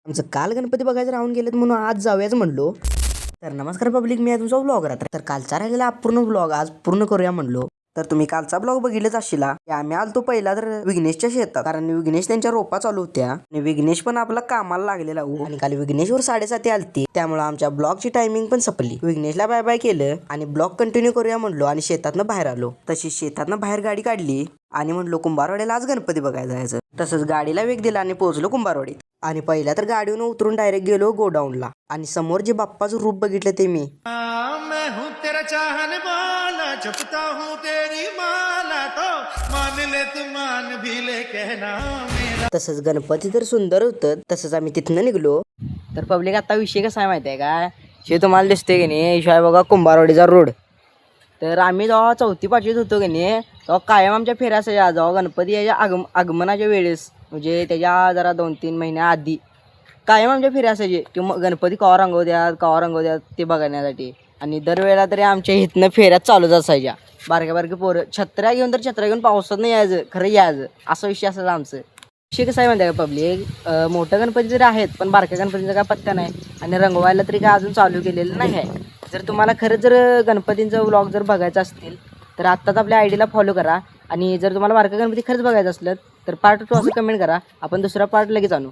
आमचं काल गणपती बघायचं राहून गेलेत म्हणून आज जाऊयाच म्हणलो. तर नमस्कार पब्लिक, मी आहे तुमचा व्लॉगर. तर कालचा राहिलेला अपूर्ण व्लॉग आज पूर्ण करूया म्हणलो. तर तुम्ही कालचा ब्लॉग बघितलेच असशीला. आम्ही आलतो पहिला तर विघ्नेशच्या शेतात, कारण विघ्नेश त्यांच्या रोपा चालू होत्या आणि विघ्नेश पण आपला कामाला लागलेला हो. आणि काल विघ्नेशवर 7:30 आलती, त्यामुळे आमच्या ब्लॉगची टायमिंग पण संपली. विघ्नेशला बाय बाय केलं आणि ब्लॉग कंटिन्यू करूया म्हणलो आणि शेतातनं बाहेर आलो. तशी शेतातनं बाहेर गाडी काढली आणि म्हणलो कुंभारवाडीला आज गणपती बघायला जायचं. तसंच गाडीला वेग दिला आणि पोहोचलो कुंभारवाडीत. आणि पहिल्या तर गाडीवरून उतरून डायरेक्ट गेलो गोडाऊनला आणि समोर जे बाप्पाचं रूप बघितलं ते मी मैं हूँ तेरा चाहने वाला, जपता हूँ तेरी माला, तो मान ले तू मान भी ले कहना मेरा. तसंच गणपती तर सुंदर होतं. तसंच आम्ही तिथनं निघलो. तर पब्लिक आता विषय कसा आहे माहिती आहे का, हे तुम्हाला दिसते की नाही, शिवाय बघा कुंभारवाडीचा रोड. तर आम्ही जेव्हा 4थी-5वीत होतो की नाही, तेव्हा कायम आमच्या फेऱ्या असायच्या. जेव्हा गणपती याच्या आगमनाच्या वेळेस, म्हणजे त्याच्या जरा 2-3 महिन्या आधी कायम आमच्या फेऱ्या असायचे की गणपती कवा रंगवत्यात ते बघण्यासाठी. आणि दरवेळेला तरी आमच्या इथनं फेऱ्यात चालूच असायच्या. बारक्या पोरं छत्र्या घेऊन पावसात नाही यायचं, खरं यायचं, असा विषय असायचा आमचं. विषय कसा आहे म्हणते का पब्लिक, मोठ्या गणपती जरी आहेत पण बारक्या गणपतीचा काय पत्ता नाही आणि रंगवायला तरी काय अजून चालू केलेलं नाही आहे. जर तुम्हाला खरंच जर गणपतींचं व्लॉग जर बघायचं असतील तर आत्ताच आपल्या आयडीला फॉलो करा. आणि जर तुम्हाला बारक्या गणपती खरंच बघायचं असलं तर पार्ट 2 असं कमेंट करा, आपण दुसरा पार्ट लगेच आणू.